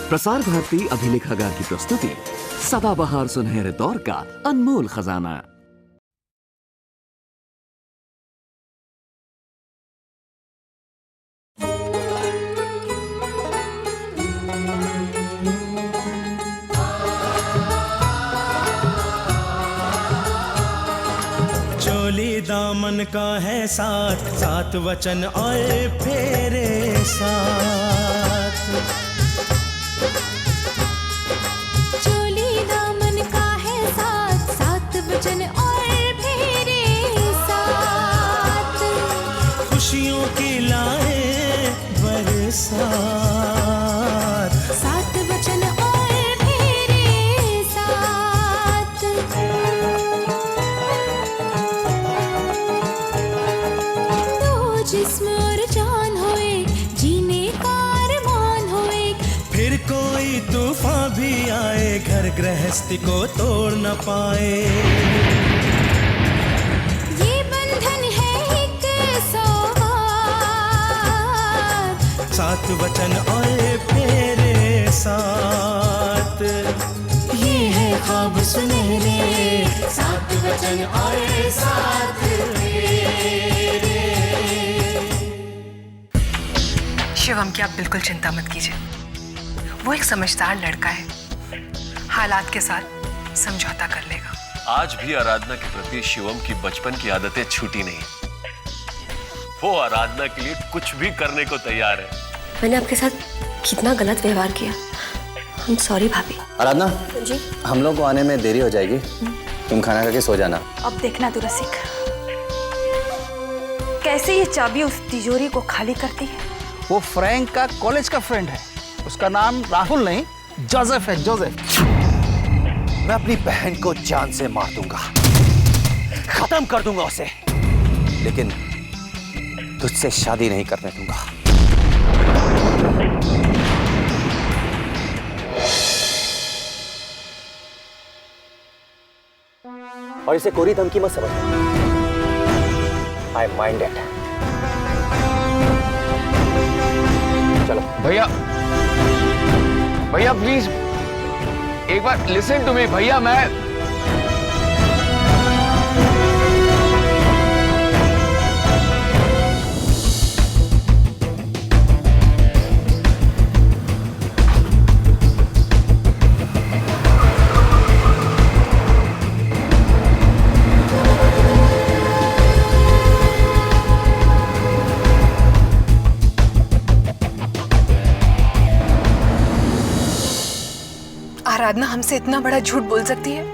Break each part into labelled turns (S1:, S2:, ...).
S1: प्रसार भारती अभिलेखागार की प्रस्तुति सदाबहार सुनहरे दौर का अनमोल खजाना।
S2: चोली दामन का है साथ, सात वचन और फेरे साथ।
S3: चोली दामन का है साथ, सात वचन और फेरे साथ।
S2: खुशियों की लाए बरसात,
S3: सात वचन और फेरे साथ। दो जिस्म और जान होए, जीने का अरमान होए।
S2: फिर कोई तूफान भी आए, घर गृहस्थी को तोड़ न पाए।
S3: ये बंधन है एक सौगात,
S2: सात वचन और फेरे साथ।
S3: ये है ख्वाब सुनहरे, सात वचन और सात फेरे।
S4: शिवम की आप बिल्कुल चिंता मत कीजिए, वो एक समझदार लड़का है, हालात के साथ समझौता कर लेगा।
S5: आज भी आराधना के प्रति शिवम की बचपन की आदतें छूटी नहीं। वो आराधना के लिए कुछ भी करने को तैयार है।
S6: मैंने आपके साथ कितना गलत व्यवहार किया, I'm सॉरी भाभी।
S7: आराधना
S6: जी
S7: हम लोग को आने में देरी हो जाएगी, तुम खाना खा के सो जाना।
S8: अब देखना तू रसिक, कैसे ये चाबी उस तिजोरी को खाली करती है।
S9: वो फ्रैंक का कॉलेज का फ्रेंड है, उसका नाम राहुल नहीं जोसेफ है, जोसेफ।
S7: मैं अपनी बहन को जान से मार दूंगा, खत्म कर दूंगा उसे, लेकिन तुझसे शादी नहीं करने दूंगा। और इसे कोरी धमकी मत समझ, आई माइंड इट। चलो
S10: भैया, भैया प्लीज एक बार लिसन टू मी भैया। मैं
S4: आराधना हमसे इतना बड़ा झूठ बोल सकती है,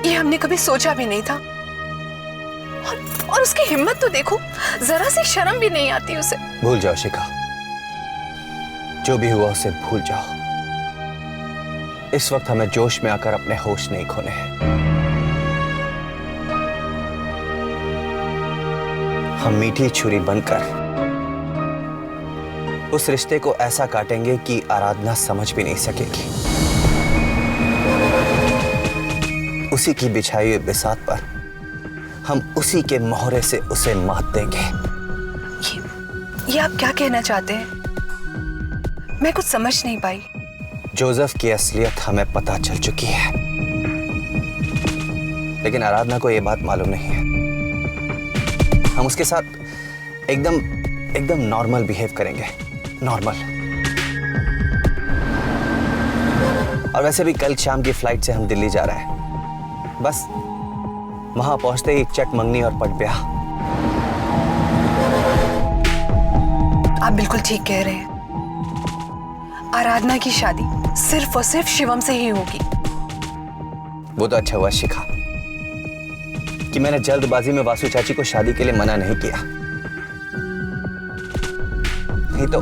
S4: ये हमने कभी सोचा भी नहीं था। और उसकी हिम्मत तो देखो, जरा सी शर्म भी नहीं आती उसे।
S7: भूल जाओ शिखा, जो भी हुआ उसे भूल जाओ। इस वक्त हमें जोश में आकर अपने होश नहीं खोने हैं। हम मीठी छुरी बनकर उस रिश्ते को ऐसा काटेंगे कि आराधना समझ भी नहीं सकेगी। उसी की बिछाई हुई बिसात पर हम उसी के मोहरे से उसे मात देंगे।
S4: ये आप क्या कहना चाहते हैं? मैं कुछ समझ नहीं पाई।
S7: जोसेफ की असलियत हमें पता चल चुकी है, लेकिन आराधना को यह बात मालूम नहीं है। हम उसके साथ एकदम नॉर्मल बिहेव करेंगे, नॉर्मल। और वैसे भी कल शाम की फ्लाइट से हम दिल्ली जा रहे हैं, बस वहां पहुंचते ही चट मंगनी और पट ब्याह।
S4: आप बिल्कुल ठीक कह रहे हैं, आराधना की शादी सिर्फ और सिर्फ शिवम से ही होगी।
S7: वो तो अच्छा हुआ शिखा कि मैंने जल्दबाजी में वासु चाची को शादी के लिए मना नहीं किया, नहीं तो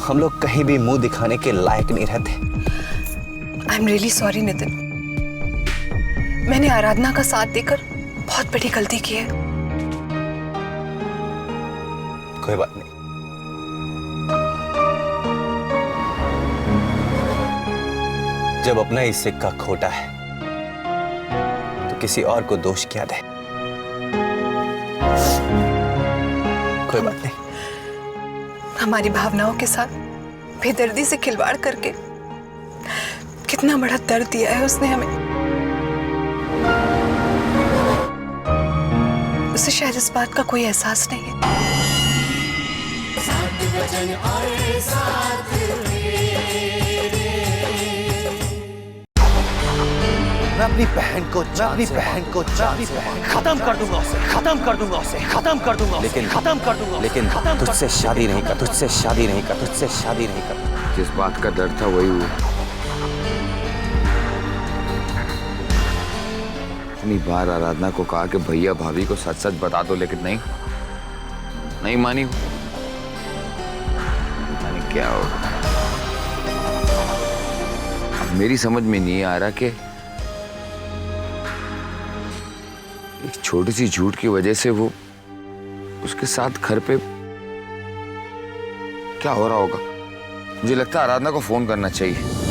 S7: हम लोग कहीं भी मुंह दिखाने के लायक नहीं रहते।
S4: I am really sorry Nitin, मैंने आराधना का साथ देकर बहुत बड़ी गलती की है।
S7: कोई बात नहीं, जब अपना ही सिक्का खोटा है तो किसी और को दोष क्या दे। कोई बात नहीं।
S4: हमारी भावनाओं के साथ बेदर्दी से खिलवाड़ करके कितना बड़ा दर्द दिया है उसने हमें। उसे शायद इस बात का कोई एहसास नहीं है।
S7: मैं अपनी बहन को खत्म कर दूंगा उसे, लेकिन तुझसे शादी नहीं कर, तुझसे शादी नहीं कर।
S10: जिस बात का डर था वही हुआ। इतनी बार आराधना को कहा कि भैया भाभी को सच सच बता दो, लेकिन नहीं मानी। क्या होगा अब मेरी समझ में नहीं आ रहा कि एक छोटी सी झूठ की वजह से वो उसके साथ घर पे क्या हो रहा होगा। मुझे लगता है आराधना को फोन करना चाहिए।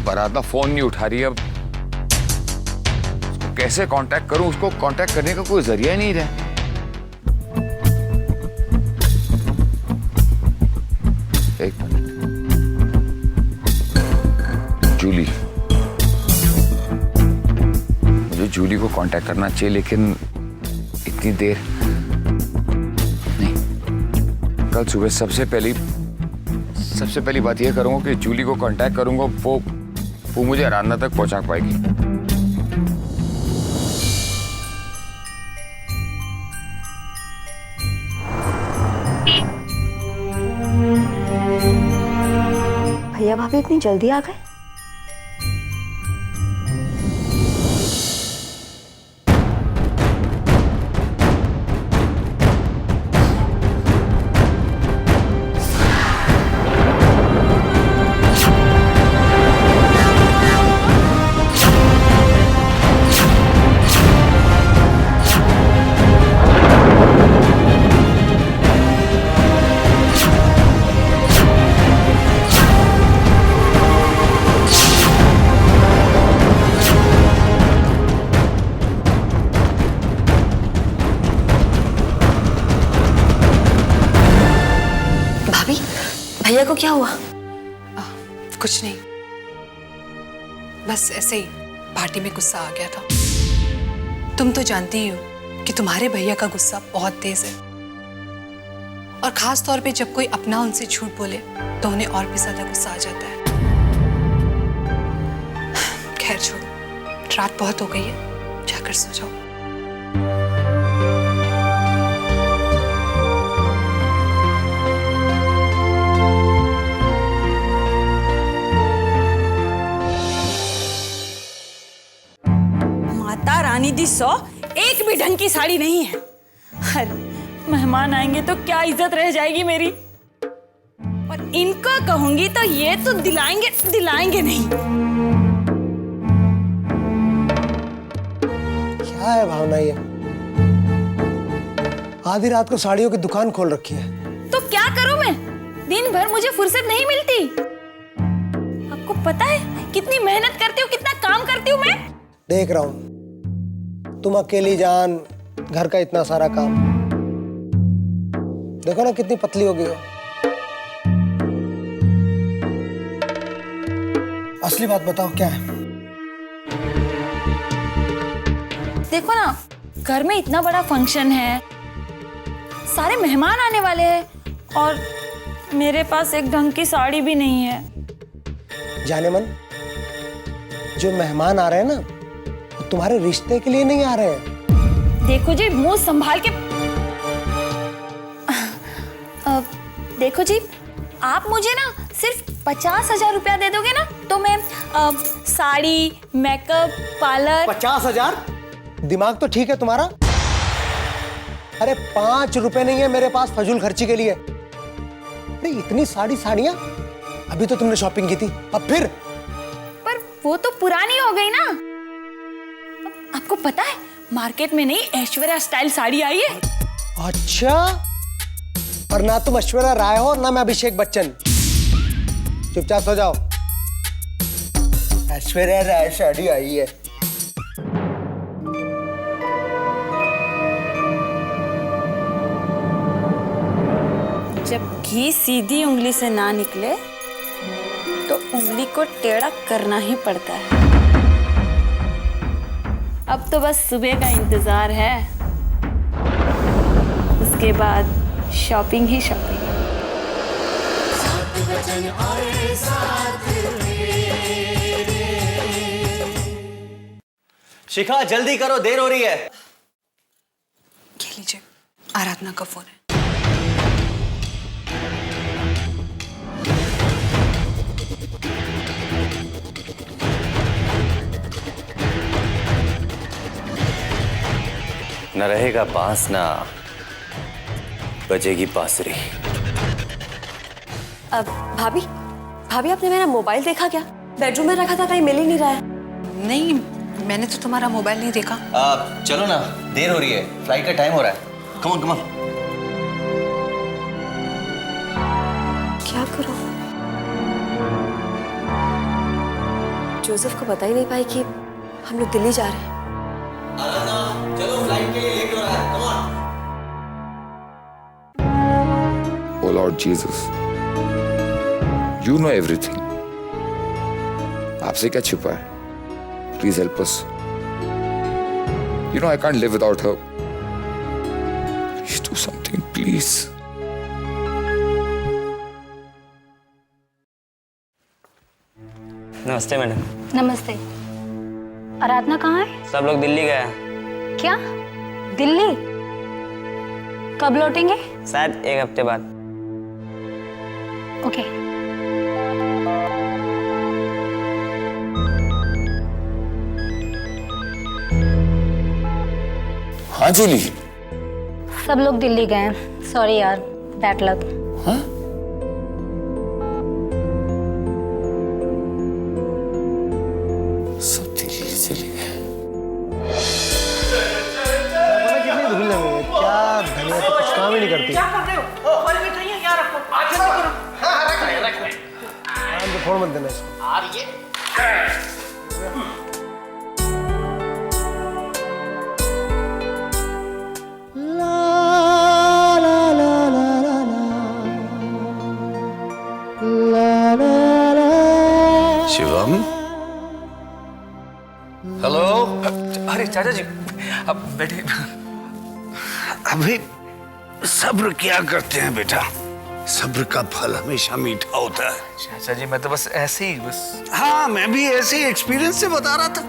S10: आराधना फोन नहीं उठा रही है। अब उसको कैसे कांटेक्ट करूं? उसको कांटेक्ट करने का कोई जरिया ही नहीं रहा। एक मिनट। जूली, मुझे जूली को कांटेक्ट करना चाहिए, लेकिन इतनी देर नहीं। कल सुबह सबसे पहली बात यह करूंगा कि जूली को कांटेक्ट करूंगा, वो मुझे आराधना तक पहुंचा पाएगी।
S6: भैया भाभी इतनी जल्दी आ गए? भैया को क्या हुआ?
S4: कुछ नहीं, बस ऐसे ही पार्टी में गुस्सा आ गया था। तुम तो जानती ही हो कि तुम्हारे भैया का गुस्सा बहुत तेज है, और खास तौर पे जब कोई अपना उनसे झूठ बोले तो उन्हें और भी ज्यादा गुस्सा आ जाता है। खैर छोड़ो, रात बहुत हो गई है, जाकर सो जाओ।
S8: रानी दी 100 एक भी ढंग की साड़ी नहीं है। अरे मेहमान आएंगे तो क्या इज्जत रह जाएगी मेरी। और इनको कहूंगी तो ये तो दिलाएंगे नहीं।
S9: क्या है भावना, ये आधी रात को साड़ियों की दुकान खोल रखी है।
S8: तो क्या करूं मैं? दिन भर मुझे फुर्सत नहीं मिलती। आपको पता है कितनी मेहनत करती हूँ, कितना काम करती हूँ मैं।
S9: देख रहा हूं, तुम अकेली जान, घर का इतना सारा काम। देखो ना कितनी पतली हो गई हो। असली बात बताओ क्या है?
S8: देखो ना, घर में इतना बड़ा फंक्शन है, सारे मेहमान आने वाले हैं, और मेरे पास एक ढंग की साड़ी भी नहीं है।
S9: जाने मन, जो मेहमान आ रहे हैं ना, तुम्हारे रिश्ते के लिए नहीं आ रहे हैं।
S8: देखो जी, मुंह संभाल के। देखो जी, आप मुझे ना सिर्फ 50,000 रुपया दे दोगे ना, तो मैं साड़ी, मेकअप, पार्लर।
S9: 50,000? दिमाग तो ठीक है तुम्हारा? अरे 5 रुपए नहीं है मेरे पास फजूल खर्ची के लिए। अरे इतनी साड़ियां, अभी तो तुमने शॉपिंग की थी, अब फिर?
S8: पर वो तो पुरानी हो गई ना। आपको पता है मार्केट में नई ऐश्वर्या स्टाइल साड़ी आई है।
S9: अच्छा, और ना तुम ऐश्वर्या राय हो और ना मैं अभिषेक बच्चन। चुपचाप सो जाओ। ऐश्वर्या राय शादी आई है।
S8: जब घी सीधी उंगली से ना निकले तो उंगली को टेढ़ा करना ही पड़ता है। अब तो बस सुबह का इंतजार है, उसके बाद शॉपिंग ही शॉपिंग।
S7: शिखा जल्दी करो, देर हो रही है।
S4: ये लीजिए, आराधना का फोन है।
S7: न रहेगा बांस ना बजेगी बांसुरी।
S6: अब भाभी भाभी आपने मेरा मोबाइल देखा क्या? बेडरूम में रखा था, कहीं मिल ही नहीं रहा है।
S4: नहीं, मैंने तो तुम्हारा मोबाइल नहीं देखा।
S7: चलो ना, देर हो रही है, फ्लाइट का टाइम हो रहा है। Come on come on.
S6: क्या करूं? जोसेफ को बता ही नहीं पाई कि हम लोग दिल्ली जा रहे हैं।
S7: चलो, फ्लाइट के लिए लेट हो रहा है। Come on.
S10: Oh Lord Jesus, you know everything. आपसे क्या छुपा है? Please help us. You know I can't live without her. Please do something, please.
S11: नमस्ते मैडम।
S12: नमस्ते। आराधना कहाँ है?
S11: सब लोग दिल्ली गए हैं।
S12: क्या? दिल्ली? कब लौटेंगे?
S11: शायद 1 हफ्ते बाद।
S12: ओके।
S10: हाँ जूली।
S12: सब लोग दिल्ली गए हैं। सॉरी यार, बैड लक।
S10: हाँ? सब दिल्ली चले गए।
S9: कितनी धूल लगी है, क्या धनिया तो कुछ काम ही नहीं करती।
S13: क्या कर रहे हो? फल मिठाई है, यहाँ रखो। आज करो। हाँ, रख रहे।
S9: तो फोड़ मत देना इसको।
S13: आ रही है।
S7: शिवम, हेलो।
S14: अरे चाचा जी, अब बैठे।
S15: अभी सब्र क्या करते हैं बेटा, सब्र का फल हमेशा मीठा होता है।
S14: चाचा जी मैं तो बस ऐसे ही बस।
S15: हाँ, मैं भी ऐसे ही एक्सपीरियंस से बता रहा था।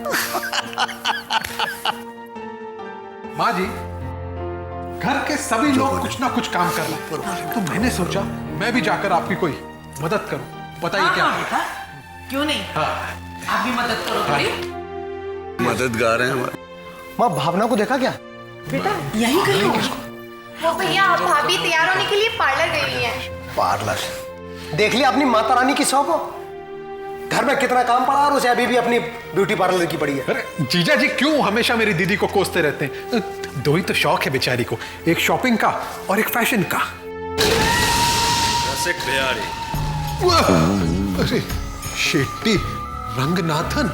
S16: माँ जी, घर के सभी लोग कुछ ना कुछ काम कर रहे हैं, तो मैंने सोचा मैं भी जाकर आपकी कोई मदद करूं। बताइए क्या?
S13: क्यों नहीं? आप भी मदद करो थोड़ी।
S15: मददगार हैं।
S9: माँ, भावना को देखा क्या?
S13: बेटा यही कर लो।
S17: वो भैया, आप भाभी तैयार होने के लिए पार्लर गई हुई हैं।
S9: पार्लर? देख लिया अपनी माता रानी की शौक हो? घर में कितना काम पड़ा और उसे अभी भी अपनी ब्यूटी पार्लर की पड़ी है।
S16: अरे जीजा जी क्यों हमेशा मेरी दीदी को कोसते रहते हैं? दो ही तो शौक है बेचारी को, एक शॉपिंग का और एक फैशन का।
S5: रसिक बिहारी।
S16: अरे शेट्टी रंगनाथन।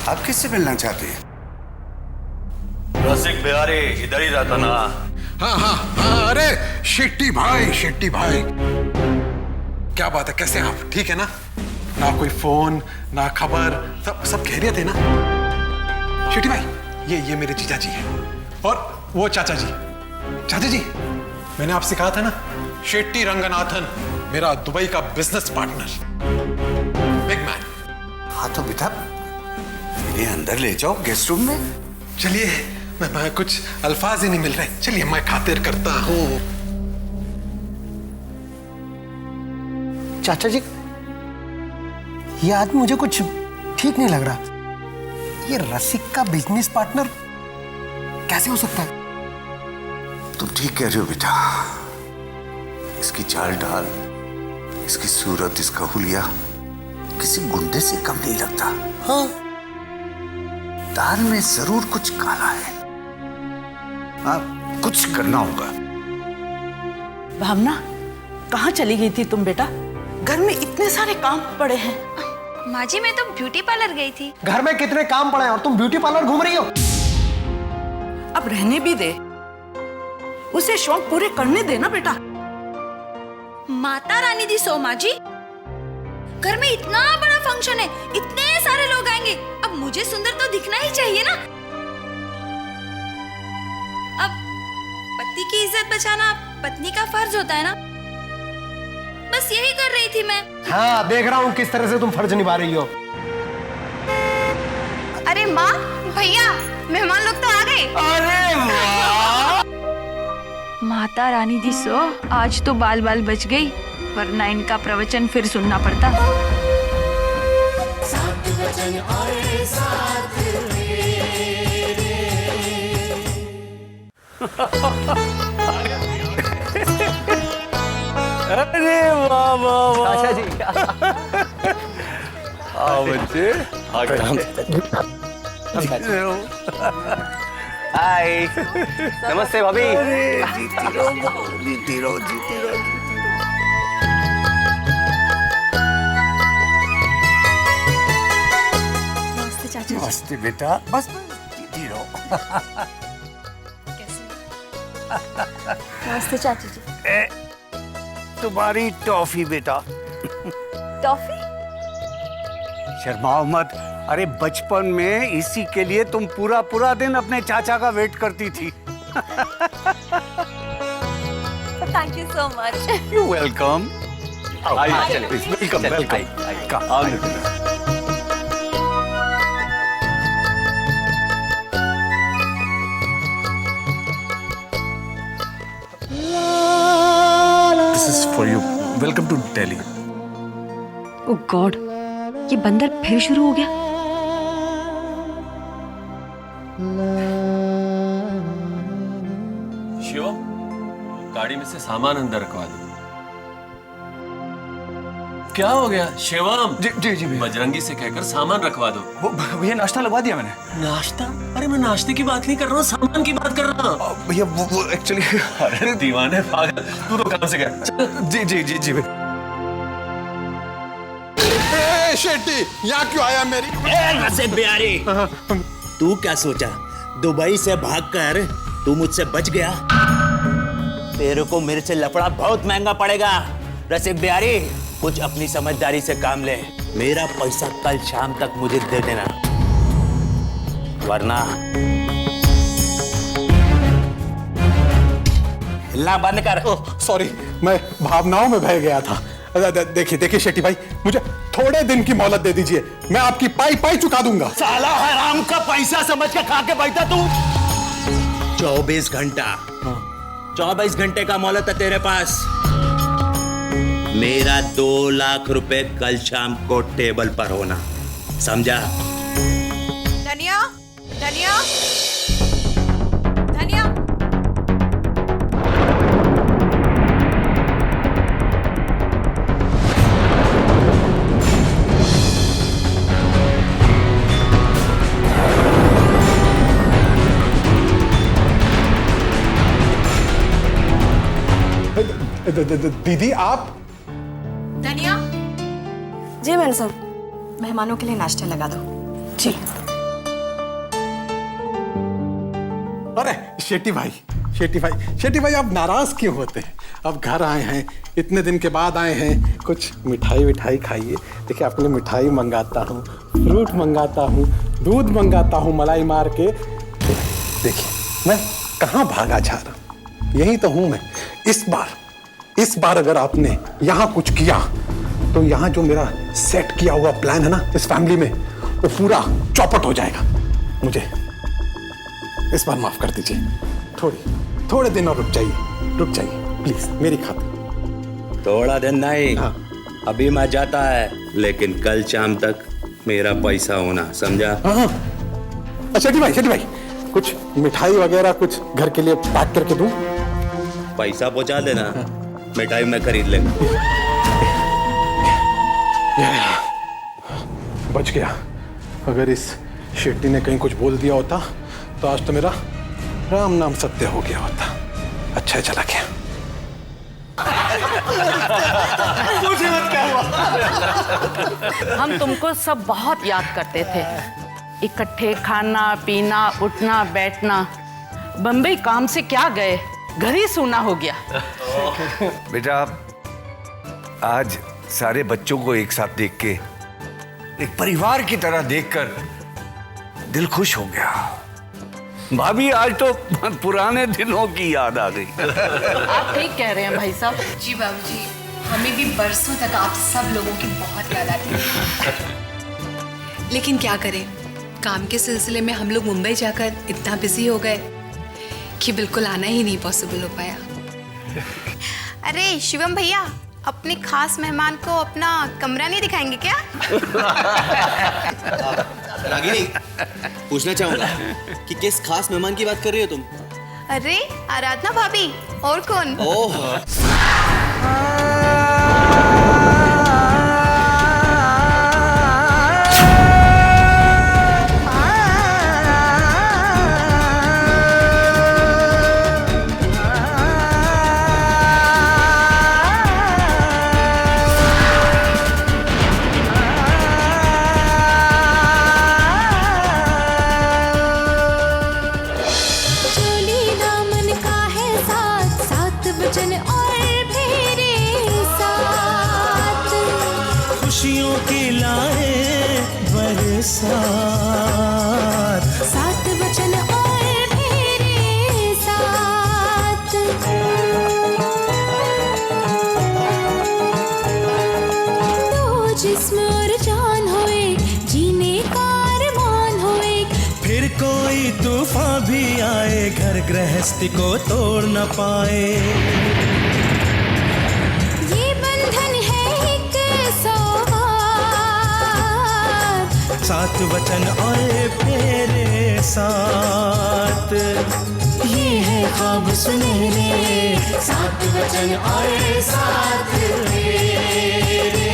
S15: आप किससे मिलना चाहते हैं?
S5: रसिक बिहारी इधर ही रहता ना।
S16: हाँ हाँ हाँ, अरे शेट्टी भाई, शेट्टी भाई, क्या बात है, कैसे हैं आप? ठीक है ना? ना कोई फोन ना खबर, सब खैरियत है ना? शेट्टी भाई, ये मेरे जीजा जी हैं और वो चाचा जी। चाचा जी, मैंने आपसे कहा था ना, शेट्टी रंगनाथन मेरा दुबई का बिजनेस पार्टनर, बिग मैन।
S15: हाँ तो बेटा मेरे अंदर ले जाओ गेस्ट रूम में।
S16: चलिए, मैं कुछ अल्फाज ही नहीं मिल रहे। चलिए मैं खातिर करता हूँ।
S9: चाचा जी, ये आदमी मुझे कुछ ठीक नहीं लग रहा। ये रसिक का बिजनेस पार्टनर कैसे हो सकता है?
S15: तुम ठीक कह रहे हो बेटा। इसकी चाल ढाल, इसकी सूरत, इसका हुलिया किसी गुंडे से कम नहीं लगता।
S9: हाँ,
S15: दाल में जरूर कुछ काला है। हाँ, कुछ करना होगा।
S13: भावना, कहाँ चली गई थी तुम बेटा? घर में इतने सारे काम पड़े हैं।
S6: माँ जी, मैं तो ब्यूटी पार्लर गई थी।
S9: घर में कितने काम पड़े हैं और तुम ब्यूटी पार्लर घूम रही हो?
S13: अब रहने भी दे, उसे शौक पूरे करने देना बेटा।
S6: माता रानी दी सो माँ जी, घर में इतना बड़ा फंक्शन है, इतने सारे लोग आएंगे, अब मुझे सुंदर तो दिखना ही चाहिए ना। अब पति की इज्जत बचाना पत्नी का फर्ज होता है ना। बस यही कर रही थी मैं।
S9: हाँ, देख रहा हूँ किस तरह से तुम फर्ज निभा रही हो।
S17: अरे माँ, भैया, मेहमान लोग तो आ गए।
S15: अरे वाह!
S8: माता रानी दी सो, आज तो बाल बाल बच गई, वरना इनका प्रवचन फिर सुनना पड़ता।
S5: अरे वाह वाह वाह।
S7: चाचा जी।
S5: आओ बच्चे, आगे।
S7: हाय, नमस्ते भाभी।
S15: जीती रहो, जीती रहो, जीती रहो।
S6: नमस्ते चाचा जी।
S15: नमस्ते बेटा, बस जीती रहो।
S6: नमस्ते चाचा जी।
S15: तुम्हारी टॉफी बेटा।
S6: टॉफी?
S15: शर्माओ मत। अरे बचपन में इसी के लिए तुम पूरा पूरा दिन अपने चाचा का वेट करती थी।
S6: Thank you so much.
S15: You welcome.
S5: Welcome welcome.
S14: This is for you. Welcome to Delhi.
S6: Oh god, ये बंदर फिर शुरू हो गया।
S5: शिवम, गाड़ी में से सामान अंदर रखवा दो। क्या हो गया शिवम?
S14: जी जी जी भैया।
S5: बजरंगी से कहकर सामान रखवा दो।
S14: वो भैया नाश्ता लगवा दिया मैंने।
S5: नाश्ता? अरे मैं नाश्ते की बात नहीं कर रहा हूँ, सामान की बात कर रहा हूँ।
S14: भैया वो एक्चुअली।
S5: अरे दीवाने पागल, तू तो काम से गया।
S14: जी जी जी जी भैया।
S16: शेट्टी, यहाँ क्यों आया मेरी?
S18: नसीब बिहारी, तू क्या सोचा दुबई से भागकर तू मुझसे बच गया? तेरे को मेरे से लफड़ा बहुत महंगा पड़ेगा। रसीब बिहारी, कुछ अपनी समझदारी से काम ले। मेरा पैसा कल शाम तक मुझे दे देना, वरना हिलना बंद कर।
S16: सॉरी, मैं भावनाओं में बह गया था। देखिए देखिए शेट्टी भाई, मुझे थोड़े दिन की मोहलत दे दीजिए, मैं आपकी पाई पाई चुका दूंगा।
S18: साला हराम का पैसा समझ के खा के बैठा तू। 24 घंटा 24 घंटे का मोहलत है तेरे पास। मेरा 2 लाख रुपए कल शाम को टेबल पर होना, समझा?
S17: धनिया, धनिया, धनिया।
S16: दीदी आप?
S17: धनिया।
S6: जी मैडम साहब। मेहमानों के लिए नाश्ता लगा दो।
S13: जी।
S16: अरे शेट्टी भाई, शेट्टी भाई, शेट्टी भाई, आप नाराज क्यों होते हैं? अब घर आए हैं, इतने दिन के बाद आए हैं, कुछ मिठाई विठाई खाइए। देखिए आपके लिए मिठाई मंगाता हूँ, फ्रूट मंगाता हूँ, दूध मंगाता हूँ मलाई मार के। देखिए मैं कहाँ भागा जा रहा हूँ, यही तो हूँ मैं। इस बार अगर आपने यहाँ कुछ किया तो यहाँ जो मेरा सेट किया हुआ प्लान है ना इस फैमिली में, वो पूरा चौपट हो जाएगा। मुझे इस बार माफ कर दीजिए। थोड़े दिन और रुक जाइए प्लीज, मेरी खातिर।
S18: थोड़ा दिन नहीं,
S16: हाँ।
S18: अभी मैं जाता है, लेकिन कल शाम तक मेरा पैसा होना, समझा?
S16: हाँ। अच्छा जी भाई, कुछ मिठाई वगैरह कुछ घर के लिए पैक करके दूं?
S18: पैसा पहुंचा देना, मिठाई मैं खरीद लेंगे।
S16: बच गया। अगर इस शेट्टी ने कहीं कुछ बोल दिया होता तो आज तो मेरा राम नाम सत्य हो गया होता। अच्छा चला गया।
S13: हम तुमको सब बहुत याद करते थे। इकट्ठे खाना पीना, उठना बैठना। बम्बई काम से क्या गए, घर ही सूना हो गया।
S15: बेटा, आज सारे बच्चों को एक साथ देख के, एक परिवार की तरह देखकर दिल खुश हो गया। भाभी, आज तो पुराने दिनों की याद आ गई।
S13: आप ठीक कह रहे हैं भाई साहब।
S4: जी बाबूजी, हमें भी बरसों तक आप सब लोगों की बहुत याद आती है। लेकिन क्या करें, काम के सिलसिले में हम लोग मुंबई जाकर इतना बिजी हो गए कि बिल्कुल आना ही नहीं पॉसिबल हो पाया।
S17: अरे शिवम भैया, अपने खास मेहमान को अपना कमरा नहीं दिखाएंगे क्या?
S7: रागिनी, पूछना चाहूंगा कि किस खास मेहमान की बात कर रही हो तुम?
S17: अरे आराधना भाभी, और कौन?
S7: ओह,
S2: खुशियों की लाए बरसात,
S3: सात वचन और मेरे साथ। दो जिस्म और जान होए, जीने का अरमान होए।
S2: फिर कोई तूफान भी आए, घर गृहस्थी को तोड़ न पाए। सात वचन और मेरे साथ,
S3: ये है ख्वाब सुनहरे, सात वचन और साथ मेरे।